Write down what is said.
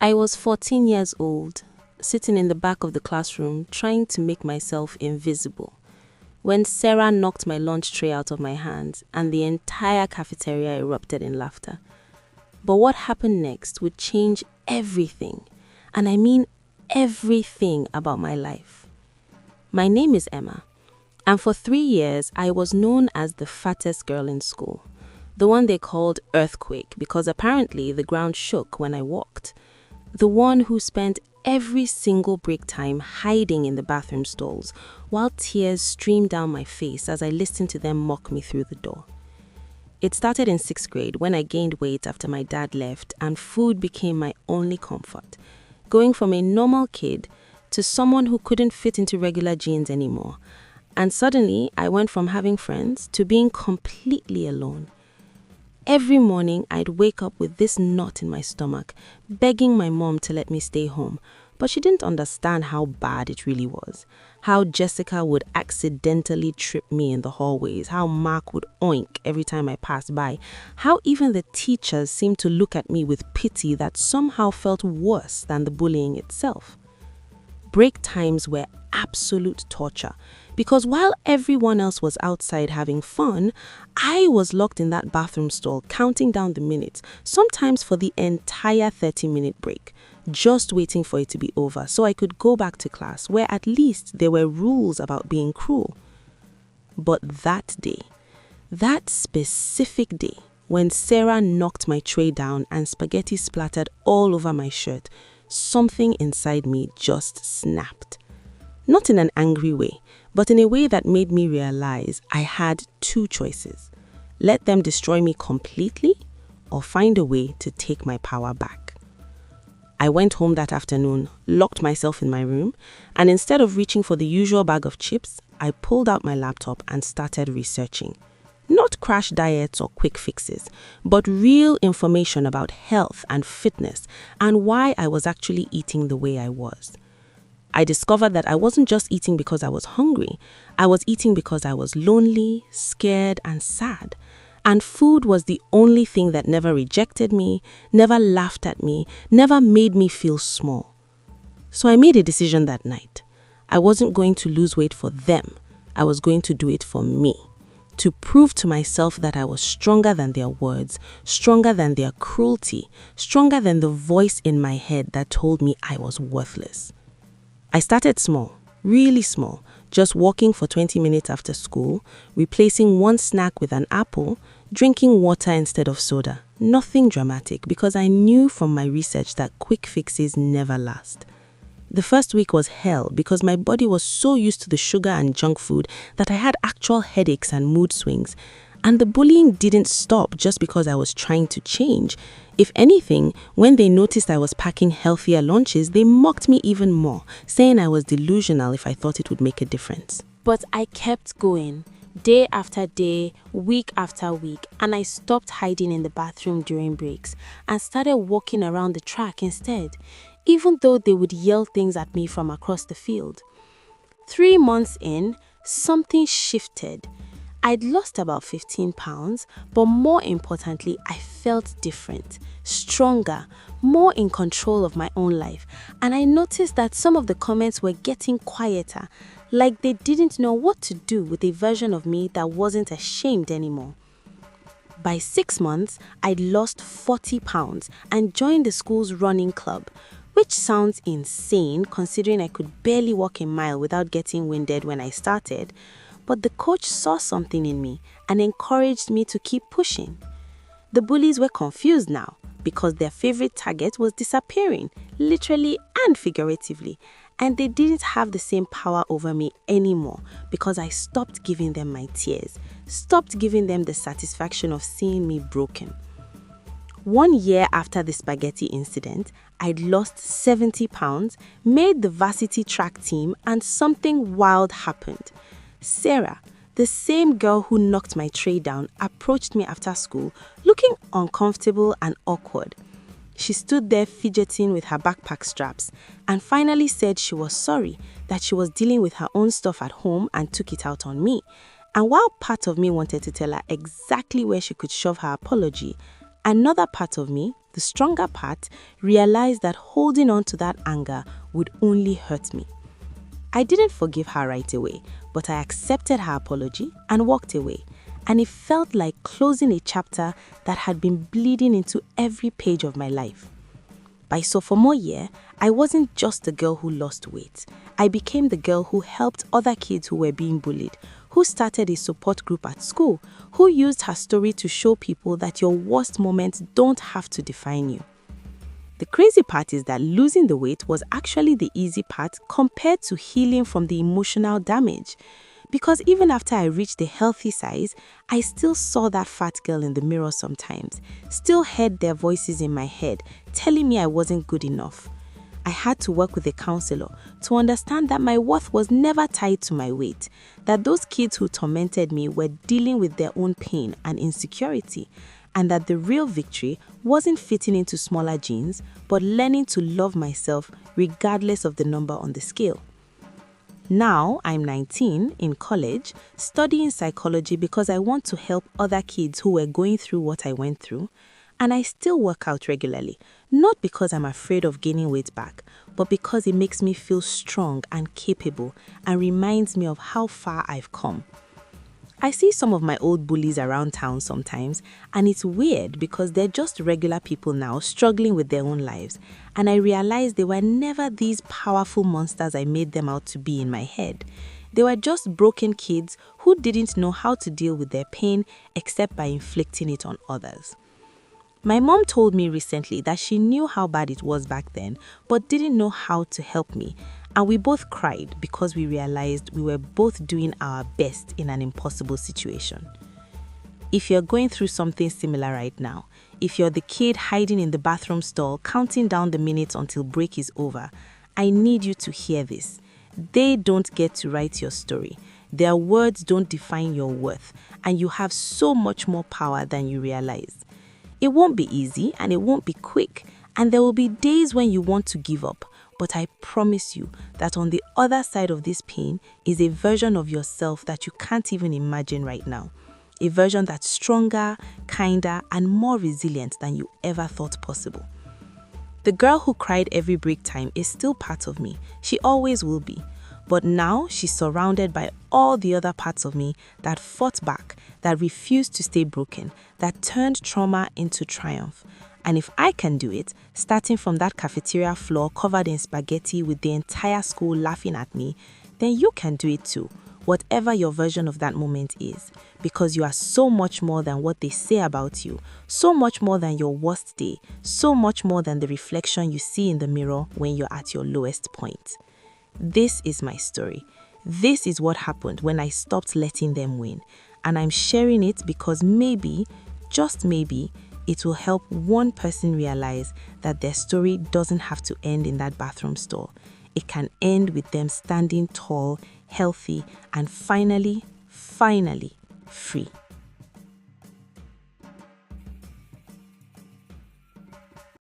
I was 14 years old, sitting in the back of the classroom trying to make myself invisible, when Sarah knocked my lunch tray out of my hands and the entire cafeteria erupted in laughter. But what happened next would change everything, and I mean everything about my life. My name is Emma, and for 3 years I was known as the fattest girl in school, the one they called Earthquake because apparently the ground shook when I walked, the one who spent every single break time hiding in the bathroom stalls while tears streamed down my face as I listened to them mock me through the door. It started in 6th grade when I gained weight after my dad left and food became my only comfort, going from a normal kid to someone who couldn't fit into regular jeans anymore. And suddenly, I went from having friends to being completely alone. Every morning, I'd wake up with this knot in my stomach, begging my mom to let me stay home. But she didn't understand how bad it really was. How Jessica would accidentally trip me in the hallways. How Mark would oink every time I passed by. How even the teachers seemed to look at me with pity that somehow felt worse than the bullying itself. Break times were absolute torture because while everyone else was outside having fun, I was locked in that bathroom stall counting down the minutes, sometimes for the entire 30-minute break, just waiting for it to be over so I could go back to class where at least there were rules about being cruel. But that day, that specific day, when Sarah knocked my tray down and spaghetti splattered all over my shirt, something inside me just snapped. Not in an angry way, but in a way that made me realize I had 2 choices. Let them destroy me completely or find a way to take my power back. I went home that afternoon, locked myself in my room, and instead of reaching for the usual bag of chips, I pulled out my laptop and started researching. Not crash diets or quick fixes, but real information about health and fitness and why I was actually eating the way I was. I discovered that I wasn't just eating because I was hungry. I was eating because I was lonely, scared, and sad. And food was the only thing that never rejected me, never laughed at me, never made me feel small. So I made a decision that night. I wasn't going to lose weight for them. I was going to do it for me. To prove to myself that I was stronger than their words, stronger than their cruelty, stronger than the voice in my head that told me I was worthless. I started small, really small, just walking for 20 minutes after school, replacing one snack with an apple, drinking water instead of soda. Nothing dramatic because I knew from my research that quick fixes never last. The first week was hell because my body was so used to the sugar and junk food that I had actual headaches and mood swings. And the bullying didn't stop just because I was trying to change. If anything, when they noticed I was packing healthier lunches, they mocked me even more, saying I was delusional if I thought it would make a difference. But I kept going, day after day, week after week, and I stopped hiding in the bathroom during breaks and started walking around the track instead, even though they would yell things at me from across the field. 3 months in, something shifted. I'd lost about 15 pounds, but more importantly, I felt different, stronger, more in control of my own life. And I noticed that some of the comments were getting quieter, like they didn't know what to do with a version of me that wasn't ashamed anymore. By 6 months, I'd lost 40 pounds and joined the school's running club, which sounds insane considering I could barely walk a mile without getting winded when I started. But the coach saw something in me and encouraged me to keep pushing. The bullies were confused now because their favorite target was disappearing, literally and figuratively, and they didn't have the same power over me anymore because I stopped giving them my tears, stopped giving them the satisfaction of seeing me broken. 1 year after the spaghetti incident, I'd lost 70 pounds, made the varsity track team, and something wild happened. Sarah, the same girl who knocked my tray down, approached me after school, looking uncomfortable and awkward. She stood there fidgeting with her backpack straps and finally said she was sorry that she was dealing with her own stuff at home and took it out on me. And while part of me wanted to tell her exactly where she could shove her apology, another part of me, the the stronger part, realized that holding on to that anger would only hurt me. I didn't forgive her right away, but I accepted her apology and walked away. And it felt like closing a chapter that had been bleeding into every page of my life. By sophomore year, I wasn't just the girl who lost weight. I became the girl who helped other kids who were being bullied, who started a support group at school, who used her story to show people that your worst moments don't have to define you. The crazy part is that losing the weight was actually the easy part compared to healing from the emotional damage. Because even after I reached the healthy size, I still saw that fat girl in the mirror sometimes, still heard their voices in my head telling me I wasn't good enough. I had to work with a counselor to understand that my worth was never tied to my weight, that those kids who tormented me were dealing with their own pain and insecurity, and that the real victory wasn't fitting into smaller jeans, but learning to love myself regardless of the number on the scale. Now, I'm 19, in college, studying psychology because I want to help other kids who were going through what I went through, and I still work out regularly, not because I'm afraid of gaining weight back, but because it makes me feel strong and capable and reminds me of how far I've come. I see some of my old bullies around town sometimes, and it's weird because they're just regular people now struggling with their own lives, and I realize they were never these powerful monsters I made them out to be in my head. They were just broken kids who didn't know how to deal with their pain except by inflicting it on others. My mom told me recently that she knew how bad it was back then, but didn't know how to help me. And we both cried because we realized we were both doing our best in an impossible situation. If you're going through something similar right now, if you're the kid hiding in the bathroom stall, counting down the minutes until break is over, I need you to hear this. They don't get to write your story. Their words don't define your worth, and you have so much more power than you realize. It won't be easy and it won't be quick, and there will be days when you want to give up. But I promise you that on the other side of this pain is a version of yourself that you can't even imagine right now. A version that's stronger, kinder, and more resilient than you ever thought possible. The girl who cried every break time is still part of me. She always will be. But now she's surrounded by all the other parts of me that fought back, that refused to stay broken, that turned trauma into triumph. And if I can do it, starting from that cafeteria floor covered in spaghetti with the entire school laughing at me, then you can do it too, whatever your version of that moment is. Because you are so much more than what they say about you, so much more than your worst day, so much more than the reflection you see in the mirror when you're at your lowest point. This is my story. This is what happened when I stopped letting them win. And I'm sharing it because maybe, just maybe, it will help one person realize that their story doesn't have to end in that bathroom stall. It can end with them standing tall, healthy, and finally free.